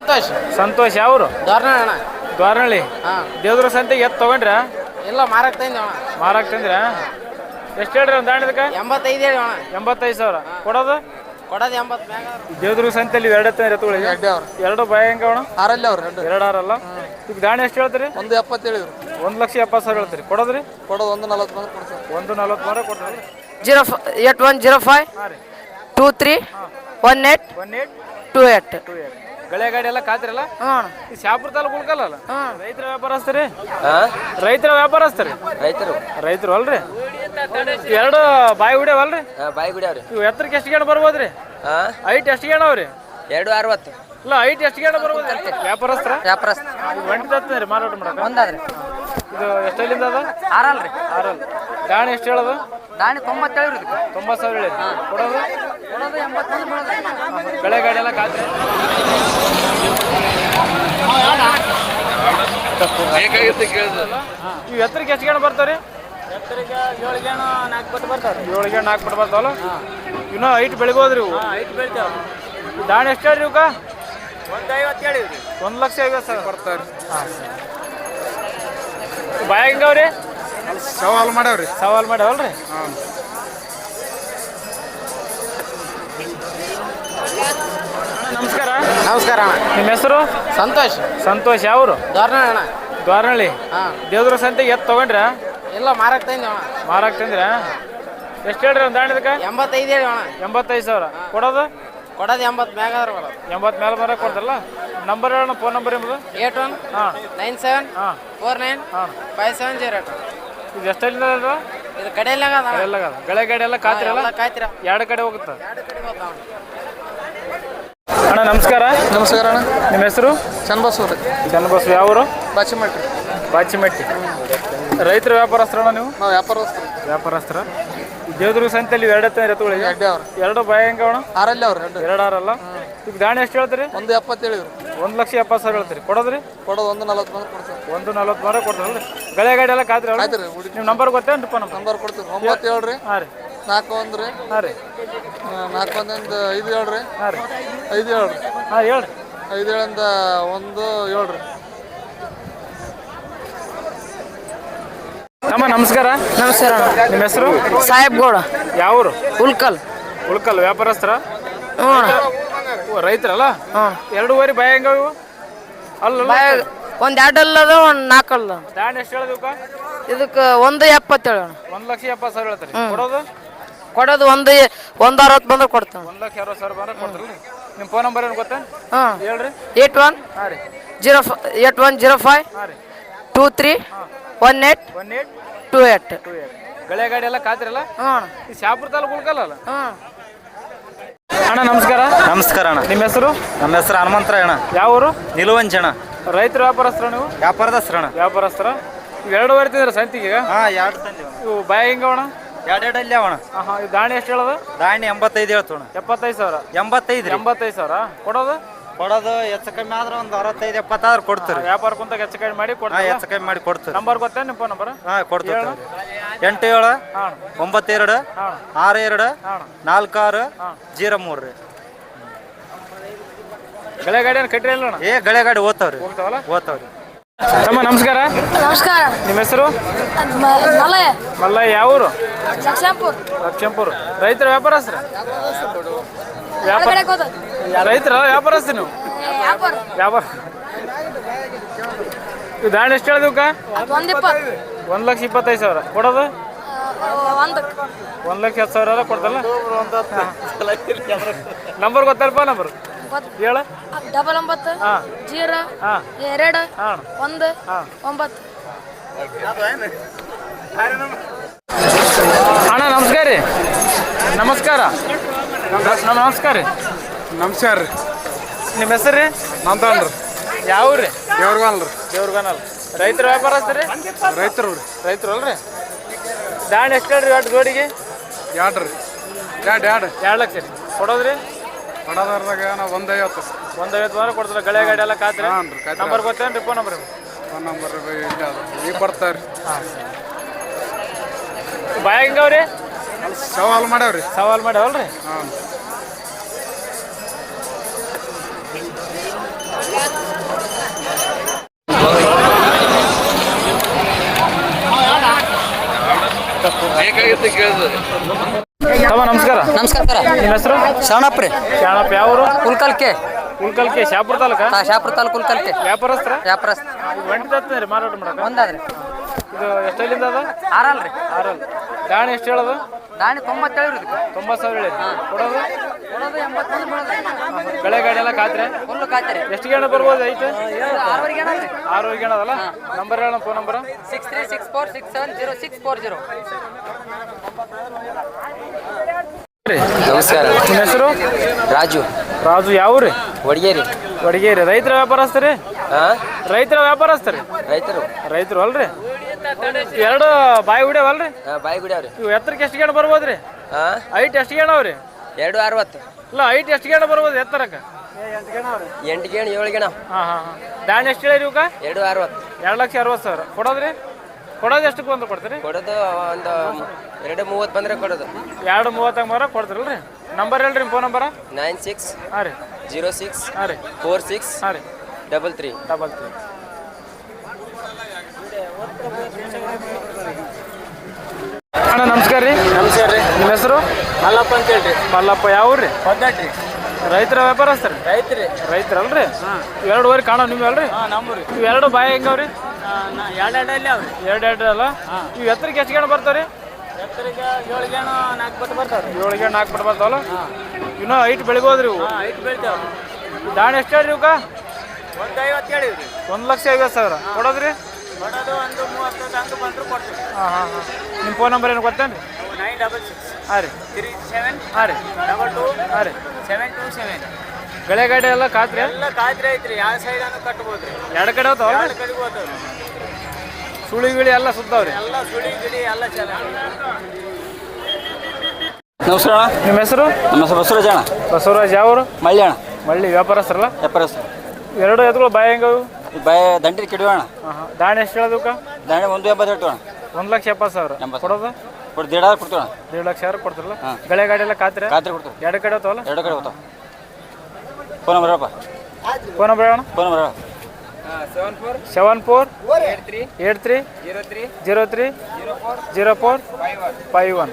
ಸಂತೋಷ್ ಸಂತೋಷ್ ಯಾವರು? ಧಾರವಾಡ ಅಣ್ಣ. ದ್ವಾರನಹಳ್ಳಿ. ದೇವ್ರ ಸಂತೆಗೆ ಎತ್ತು ತಗೊಂಡ್ರ? ಇಲ್ಲ ಮಾರಕ್ ತಂದಿ ಅಣ್ಣ. ಮಾರಕ್ ತಂದ್ರ? ಎಷ್ಟು ಹೇಳ್ರಿ ಒಂದು ದಾಂಡದಕ್ಕೆ? 85 ಹೇಳಿ ಅಣ್ಣ. 85,000 ಕೊಡೋದು? ಕೊಡೋದು 80 ಮ್ಯಾಗ. ದೇವ್ರ ಸಂತೆಯಲ್ಲಿ ಎರಡು ಎತ್ತು ಎತ್ತುಗಳಿಗೆ ಎರಡು ಬಾಯ ಹೆಂಗವಣ? ಆರಲ್ಲಿ ಅವ್ರು ಎರಡು ಆರಲ್ಲ. ಈಗ ದಾಣಿ ಎಷ್ಟು ಹೇಳ್ತೀರಿ? 170 ಹೇಳಿದ್ರು. 1,70,000 ಹೇಳ್ತೀರಿ. ಕೊಡೋದ್ರಿ? ಕೊಡೋದು 140 ಬಂದ್ರೆ ಕೊಡ್ತಾರೆ. 140 ಕೊಡ್ತಾರೆ. 8105 23 18 28. ಗಳೆ ಗಾಡಿ ಎಲ್ಲ ಕಾತಿರಲ್ಲ? ಈ ಶಾಪುರ ತಾಲೂಕು ಉಳ್ಕಲ್ಲ? ರೈತರ ವ್ಯಾಪಾರಸ್ತಾರೆ? ರೈತರು ಅಲ್ರಿ? ಎರಡು ಬಾಯಿ ಹುಡ್ಯಾವಲ್ರಿ? ಬಾಯಿ ಗುಡಿಯವ್ರಿ. ಇವು ಎತ್ತರಕ್ಕೆ ಎಷ್ಟು ಗೇಣ ಬರ್ಬೋದ್ರಿ? ಹೈಟ್ ಎಷ್ಟು ಗೇಣ ಅವ್ರಿ? 260. ಇಲ್ಲ ಹೈಟ್ ಎಷ್ಟು ಗೇಣ ಬರ್ಬೋದು? ವ್ಯಾಪಾರಸ್ತ್ರ ಒಂಟಿ ತತ್ತೀರಿ ಮಾರಾಟ ಮಾಡಕ? ಒಂದಾದ್ರಿ. ಇದು ಎಷ್ಟಲ್ಲಿಂದ ಅದ? ಆರಲ್ರಿ. ಆರಲ್ಲ. ದಾಣಿ ಎಷ್ಟು ಹೇಳೋದು? ದಾಣಿ 90 ಹೇಳಿರಿ. 90,000 ಹೇಳಿ. ಕೊಡೋದು? ಕೊಡೋದು 80. ಗಳೆ ಗಾಡಿ ಎಲ್ಲ ಕಾತ್ರಿ? ಇವು ಎತ್ತರಕ್ಕೆ ಎಷ್ಟು ಗೇಣ ಬರ್ತಾವ್ರಿ? ಎತ್ತರಿಗೆ 7 ಗೇಣ 4 ಪಟ್ಟು ಬರ್ತಾವ್ರಿ. 7 ಗೇಣ 4 ಪಟ್ಟು ಬರ್ತಾವಲ್ಲ? ಇನ್ನೂ ಹೈಟ್ ಬೆಳಿಬೋದ್ರಿ ಇವು? ಹೈಟ್ ಬೆಳಿತಾವ. ದಾಣಿ ಎಷ್ಟು ಹೇಳ್ರಿ ಇವಕ್ಕ? 150 ಹೇಳಿವ್ರಿ. 1,50,000 ಬರ್ತಾವ್ರಿ. ಬಾಯ ಹೆಂಗವ್ರಿ? ಸವಾಲು ಮಾಡ್ಯಾವ್ರಿ. ಸವಾಲ್ ಮಾಡ್ಯಾವಲ್ರಿ? ನಮಸ್ಕಾರ. ನಮಸ್ಕಾರ ಅಣ್ಣ. ನಿಮ್ಮ ಹೆಸರು? ಸಂತೋಷ್. ಸಂತೋಷ್ ಯಾವರು? ಧಾರವಾಡ ಅಣ್ಣ. ದ್ವಾರನಹಳ್ಳಿ. ದೇವ್ರ ಸಂತೆಗೆ ಎತ್ತು ತಗೊಂಡ್ರ? ಇಲ್ಲ ಮಾರಕ್ ತಂದಿ ಅಣ್ಣ. ಮಾರಕ್ ತಂದ್ರ? ಎಷ್ಟು ಹೇಳ್ರಿ ಒಂದು ದಾಂಡದಕ್ಕೆ? 85 ಹೇಳಿ ಅಣ್ಣ. 85,000 ಕೊಡೋದು? ಕೊಡೋದು 80 ಮ್ಯಾಗ ಅದ್ರ ಬರೋದು. 80 ಮೇಲೆ ಬರ ಕೊಡ್ತಾರಲ್ಲ? ನಂಬರ್ ಹೇಳೋಣ, ಫೋನ್ ನಂಬರ್ ಎಂಬುದು? 8197 49 5708. ಇದು ಎಷ್ಟಲ್ಲಿಂದ? ಇದು ಕಡೆಯಲ್ಲಾಗ ಎಲ್ಲ ಗಳೆ ಗಾಡಿ ಎಲ್ಲ ಕಾತಿರಲ್ಲ? ಕಾಯ್ತಿರ. ಎರಡು ಕಡೆ ಹೋಗುತ್ತ? 2 ಕಡೆ ಹೋಗ್ತಾವ. ಅಣ್ಣ ನಮಸ್ಕಾರ. ನಮಸ್ಕಾರ ಅಣ್ಣ. ನಿಮ್ಮ ಹೆಸರು? ಚನ್ನಬಸವ ರೀ. ಚನ್ನಬಸವ ಯಾವರು? ಬಾಚಿಮಟ್ಟಿ. ಬಾಚಿಮಟ್ಟಿ. ರೈತರ ವ್ಯಾಪಾರಸ್ಥರಣ ನೀವು? ನಾವು ವ್ಯಾಪಾರಸ್ಥರು. ವ್ಯಾಪಾರಸ್ಥರ. ದೇವದುರ್ಗ ಸಂತೆಯಲ್ಲಿ ಎರಡು ಎತ್ತುಗಳಿಗೆ ಎರಡು ಬಾಯ ಹೆಂಗವಣ? ಆರಲ್ಲಿ ಅವ್ರು ಎರಡು ಆರಲ್ಲ. ಈಗ ದಾಣಿ ಎಷ್ಟು ಹೇಳ್ತೀರಿ? 170 ಹೇಳಿದ್ರು. 1,70,000 ಹೇಳ್ತೀರಿ. ಕೊಡೋದ್ರಿ? ಕೊಡೋದು 140 ಬಂದ್ರೆ ಕೊಡ್ತಾರೆ. 140 ಕೊಡ್ತಾರಲ್ರಿ? ಗಳೆ ಗಾಡಿ ಎಲ್ಲ ಕಾತ್ರಿ? ನಿಮ್ಮ ನಂಬರ್ ಗೊತ್ತೇನು? ನಂಬರ್ ಕೊಡ್ತೀವಿ. 97 ರೀ. ಹಾಂ ರೀ. 41 ರೀ. ಹಾಂ ರೀ. 41 5 7 ರೀ. ಹಾಂ ರೀ. 5 7 ರೀ. ಹಾಂ ಹೇಳ್ರಿ. 5 7 1 7 ರೀ. ಅಮ್ಮ ನಮಸ್ಕಾರ. ನಮಸ್ಕಾರ. ನಿಮ್ಮ ಹೆಸರು? ಸಾಹೇಬ್ ಗೌಡ. ಯಾವರು? ಉಲ್ಕಲ್. ಉಳ್ಕಲ್. ವ್ಯಾಪಾರಸ್ಥರ? ರೈತರಲ್ಲ? ಹಾಂ. 2.5 ಬಾಯ ಹೆಂಗ ಇವು? ಅಲ್ಲ ಒಂದು 2 ಅಲ್ಲದ ಒಂದು 4 ಅಲ್ಲ. ದಾಣಿ ಎಷ್ಟು ಹೇಳೋದಕ್ಕ? ಇದಕ್ಕೆ 170 ಹೇಳೋಣ. 1,70,000 ಹೇಳ್ತಾರೆ. ಕೊಡೋದು? ಕೊಡೋದು 160 ಬಂದ್ರೆ ಕೊಡ್ತಾನೆ. 1,60,000 ಬಂದ್ರೆ ಕೊಡ್ತಾರಲ್ಲ? ನಿಮ್ಮ ಫೋನ್ ನಂಬರ್ ಏನು ಗೊತ್ತಾ? ಹಾಂ ಹೇಳ್ರಿ. 81 ಹಾಂ ರೀ. 8105 ಹಾಂ ರೀ. 23 18 28. ಗಳೆ ಗಾಡಿ ಎಲ್ಲ ಕಾತಿರಲ್ಲ? ಹಾಂ. ಈ ಶಾಪುರ ತಾಲೂಕು ಉಳ್ಕಲ್ಲ? ಹಾಂ. ಅಣ್ಣ ನಮಸ್ಕಾರ. ನಮಸ್ಕಾರ ಅಣ್ಣ. ನಿಮ್ಮ ಹೆಸರು? ನಮ್ಮ ಹೆಸರು ಹನುಮಂತರಾಯ ಅಣ್ಣ. ಯಾವರು? ನಿಲುವಂಜಣ. ರೈತರ ವ್ಯಾಪಾರಸ್ಥರ ನೀವು? ವ್ಯಾಪಾರದಸ್ತ್ರ ಅಣ್ಣ. ವ್ಯಾಪಾರಸ್ಥರ. ಈಗ 2 ಬರ್ತಿದ್ರೆ ಸಂತಿಗೆ? ಹಾಂ 2 ತಂದಿವ. ಇವು ಬಾಯ ಹೆಂಗವಣ? 2 ಅಲ್ಲಿ ಅವಣ. ಹಾಂ. ಈ ದಾಣಿ ಎಷ್ಟು ಹೇಳೋದು? ದಾಣಿ 85 ಹೇಳ್ತೋಣ. 75,000. 85 ರೀ. 85,000 ಕೊಡೋದು? ಕೊಡೋದು ಹೆಚ್ಚು ಕಮ್ಮಿ ಆದ್ರೆ ಒಂದು 65 70 ಆದ್ರೆ ಕೊಡ್ತೀರಿ. ವ್ಯಾಪಾರ ಕುಂತಾಗ ಹೆಚ್ಚು ಕಮ್ಮಿ ಮಾಡಿ ಹಾಂ ಕೊಡ್ತೀವಿ. ಹೆಚ್ಚು ಕಮ್ಮಿ ಮಾಡಿ ಕೊಡ್ತೀರಿ. ನಂಬರ್ ಗೊತ್ತೇ ನಿಮ್ಮ ಫೋನ್ ನಂಬರ್? ಹಾಂ ಕೊಡ್ತೀವಿ. 87 92 62 46 03 ರೀ. ಗಳೆ ಗಾಡಿ ಏನು ಕಟ್ಟಿರಿ ಅಲ್ಲ? ಗಳೆ ಗಾಡಿ ಓದ್ತಾವ್ರಿ. ಹೋಗ್ತಾವಲ್ಲ? ಓದ್ತಾವ್ರಿ. ತಮ್ಮ ನಮಸ್ಕಾರ. ನಮಸ್ಕಾರ. ನಿಮ್ಮ ಹೆಸರು? ಮಲ್ಲಯ್ಯ. ಮಲ್ಲಯ್ಯ ಯಾವರು? ಲಕ್ಷಂಪುರ. ರೈತರ ವ್ಯಾಪಾರಸ್ಥರ? ರೈತರ ವ್ಯಾಪಾರಸ್ಥ ನೀವು? ವ್ಯಾಪಾರ. ಇದು ದಾಣಿ ಎಷ್ಟು ಹೇಳಿದಕ್ಕ? 1,20,000 ಕೊಡೋದು? 1,10,000 ಕೊಡ್ತಲ್ಲ? ನಂಬರ್ ಗೊತ್ತಲ್ಪ? ನಂಬರ್ ಹೇಳ. 99 0 2 1 9. ಅಣ್ಣ ನಮಸ್ಕಾರ ರೀ. ನಮಸ್ಕಾರ. ನಮಸ್ಕಾರ ರೀ. ನಮಸ್ಕಾರ ರೀ. ನಿಮ್ಮ ಹೆಸರು ರೀ? ನಂತನ್ರಿ. ಯಾವ ರೀ? ದೇವ್ರಗಾನಲ್ ರೀ. ದೇವ್ರಗಾನಲ್. ರೈತರ ವ್ಯಾಪಾರಸ್ಥ ರೀ? ರೈತರು ರೀ. ರೈತರು ಅಲ್ರಿ? ದಾಣಿ ಎಷ್ಟು ಹೇಳ್ರಿ ಒಟ್ಟು ಜೋಡಿಗೆ? 2 ರೀ. 2 ಲಕ್ಷ ರೀ. ಕೊಡೋದ್ರಿ? ಕೊಡೋದ್ರಾಗ ನಾವು 150. 150 ವಾರ ಕೊಡ್ತಾರೆ. ಗಳೆ ಗಾಡಿ ಎಲ್ಲ ಕಾತ್ರಿ? ಹಾಂ ರೀ. ನಂಬರ್ ಗೊತ್ತೇನು ರೀ? Phone number? ಫೋನ್ ನಂಬರ್ ಈಗ ಬರ್ತಾವ್ರಿ. ಬಾಯ ಹೆಂಗವ್ರಿ? ಸವಾಲು ಮಾಡ್ಯಾವ್ರಿ. ಸವಾಲ್ ಮಾಡ್ಯಾವಲ್ರಿ? ಹಾಂ. ತಮ್ಮ ನಮಸ್ಕಾರ. ನಮಸ್ಕಾರ ಸರ್. ನಿಮ್ಮ ಹೆಸರು? ಶರಣಪ್ಪ ರೀ. ಶಾಣಪ್ಪ ಯಾವರು? ಕುಲ್ಕಲ್ಕೆ. ಉಳ್ಕಲ್ಕೆ ಶಾಪುರ ತಾಲೂಕ? ಶಾಪುರ ತಾಲೂಕು ಕುಲ್ಕಲ್ಕೆ. ವ್ಯಾಪಾರಸ್ತ್ರ? ವ್ಯಾಪಾರಸ್ಥ. ಒಂಟಿ ತತ್ತೀರಿ ಮಾರಾಟ ಮಾಡಕ? ಒಂದಾದ್ರಿ. ಇದು ಎಷ್ಟಲ್ಲಿಂದ ಅದ? ಆರಲ್ರಿ. ಆರಲ್. ದಾಣಿ ಎಷ್ಟು ಹೇಳೋದು? ದಾಣಿ 97 ರೀ. 90,000 ಹೇಳಿ. ಕೊಡೋದು? ಕೊಡೋದು 81 ಬೆಳೆ ಗಾಡಿ ಎಲ್ಲ ಕಾತ್ರೆ? ಫುಲ್ಲು ಕಾಯ್ತಾರೆ. ಎಷ್ಟು ಗೇಣ ಬರ್ಬೋದು ಐತೆ? 6 ಗೇಣ ರೀ. 6 ಗೇಣ ಅದಲ್ಲ? ನಂಬರ್ ಹೇಳ, ಫೋನ್ ನಂಬರ್? 6364670640. ನಮಸ್ಕಾರ. ನಿಮ್ಮ ಹೆಸರು? ರಾಜು. ರಾಜು ಯಾವ್ರಿ? ವಡಗೇರಿ. ವಡಗೇರಿ. ರೈತರ ವ್ಯಾಪಾರಸ್ಥರಿ? ರೈತರ ವ್ಯಾಪಾರಸ್ಥರಿ? ರೈತರು ಅಲ್ರಿ? ಎರಡು ಬಾಯಿ ಹುಡ್ಯಾವಲ್ರಿ? ಬಾಯಿ ಗುಡಿಯವ್ರಿ. ಇವು ಎತ್ತರಕ್ಕೆ ಎಷ್ಟು ಗೇಣ ಬರ್ಬೋದ್ರಿ? ಐಟ್ ಎಷ್ಟು ಗೇಣ ಅವ್ರಿ? 260. ಇಲ್ಲ, ಐಟ್ ಎಷ್ಟು ಗೇಣ ಬರ್ಬೋದು ಎತ್ತರಕ್ಕೆ? 8 ಗೇಣ 7 ಗೇಣ. ದಾಣಿ ಎಷ್ಟು ಹೇಳಿರಿ ಇವಕ್ಕ? 260. 2,60,000. ಕೊಡೋದ್ರಿ? ಕೊಡೋದು ಎಷ್ಟಕ್ಕೆ ಬಂದು ಕೊಡ್ತೀರಿ? ಕೊಡೋದು ಒಂದು 2:30 ಬಂದ್ರೆ ಕೊಡೋದು. 2:30 ಮಾರ ಕೊಡ್ತೀರಲ್ರಿ? ನಂಬರ್ ಹೇಳ್ರಿ, ನಿಮ್ಮ ಫೋನ್ ನಂಬರ? 96 ಹಾಂ ರೀ 06 ಹಾಂ ರೀ 46 ಹಾಂ ರೀ 33. 33. ಅಣ್ಣ ನಮಸ್ಕಾರ ರೀ. ನಮಸ್ಕಾರ ರೀ. ನಿಮ್ಮ ಹೆಸರು? ಮಲ್ಲಪ್ಪ ಅಂತ ಹೇಳ್ರಿ. ಮಲ್ಲಪ್ಪ ಯಾವ್ರಿ? ಹೊದ್ದಾಟ್ರಿ. ರೈತರ ವ್ಯಾಪಾರಸ್ಥರಿ? ರೈತ್ರಿ. ರೈತರಲ್ರಿ? ಎರಡುವರೆ ಕಾಣೋ ನೀವು ಅಲ್ರಿ? ನಮ್ಮೂರಿ. ಇವು ಎರಡು ಬಾಯಿ ಹೆಂಗವ್ರಿ? ಎರಡಲ್ಲಿ ಅವ್ರಿ. ಎರಡು ಅಲ್ಲ? ಇವು ಎತ್ತರಕ್ಕೆ ಎಷ್ಟು ಗೇಣ ಬರ್ತಾವ್ರಿ? ಎತ್ತರಿಗೆ 7 ಗೇಣ 4 ಪಟ್ಟು ಬರ್ತಾವ್ರಿ. 7 ಗೇಣ 4 ಪಟ್ಟು ಬರ್ತಾವಲ್ಲ? ಇನ್ನೂ ಐಟ್ ಬೆಳಿಬೋದ್ರಿ ಇವು? ಐಟ್ ಬೆಳಿತಾವ. ದಾಣಿ ಎಷ್ಟು ಹೇಳ್ರಿ ಇವಕ್ಕ? 150 ಹೇಳಿವ್ರಿ. 1,50,000. ಕೊಡೋದ್ರಿ? ಕೊಡೋದು 130 ಹಂಗೆ ಬಂದ್ರು ಕೊಡ್ತೀವಿ. ಹಾಂ. ನಿಮ್ಮ ಫೋನ್ ನಂಬರ್ ಏನು ಗೊತ್ತೇನು ರೀ? 966 ಹಾಂ ರೀ 37 ಹಾಂ ರೀ 22 ಹಾಂ ರೀ 727. ಗಳೆ ಗಾಡಿ ಎಲ್ಲ ಕಾತ್ರಿ? ಎಲ್ಲ ಕಾಯ್ತ್ರಿ ಐತ್ರಿ. ಯಾವ ಸೈಡನ್ನು ಕಟ್ಬೋದ್ರಿ. ಎರಡು ಕಡೆ ಹೋತಾವಲ್ಲ? ಎರಡು ಕಡೆಗೆ ಹೋಗ್ತಾವ್ರಿ. ಸುಳಿ ಗಿಳಿ ಎಲ್ಲ ಸುತ್ತಾವ್ರಿ? ಎಲ್ಲ ಸುಳಿ ಗಿಡಿ ಎಲ್ಲ ಚೆನ್ನಾಗಿ. ನಮಸ್ಕಾರ. ನಿಮ್ಮ ಹೆಸರು? ನಮ್ಮ ಹೆಸರು ಬಸವರಾಜ ಅಣ್ಣ. ಬಸವರಾಜ್ ಯಾವರು? ಮಳ್ಳಿ ಅಣ್ಣ. ಮಳ್ಳಿ ವ್ಯಾಪಾರಸ್ಥರಲ್ಲ? ವ್ಯಾಪಾರಸ್ಥ. ಎರಡು ಎತ್ತುಗಳು ಬಾಯಿ ಹೆಂಗವು? ಬಾಯ ದಂಡಿ ಕಿಡಿವ ಅಣ್ಣ. ದಾಣಿ ಎಷ್ಟು ಹೇಳೋದಕ್ಕ? ದಾಣಿ 180 ಅಣ್ಣ. 1,70,000. ಕೊಡೋದು? ಕೊಟ್ಟು 1,500 ಕೊಡ್ತೀವಿ ಅಣ್ಣ. 1,00,000 ಕೊಡ್ತಿರಲ್ಲ? ಗಳೆ ಗಾಡಿ ಎಲ್ಲ ಕಾತ್ರಿ? ಖಾತ್ರಿ ಕೊಡ್ತೀವಿ. ಎರಡು ಕಡೆ ಹೋತಾವಲ್ಲ? ಎರಡು ಕಡೆ ಹೋಗ್ತಾವ. ಫೋನ್ ನಂಬರ್ ಹೇಳಪ್ಪ. ಫೋನ್ ನಂಬರ್ ಹೇಳೋಣ? ಫೋನ್ ನಂಬರ್ ಹೇಳ. 74 83 03 04 51.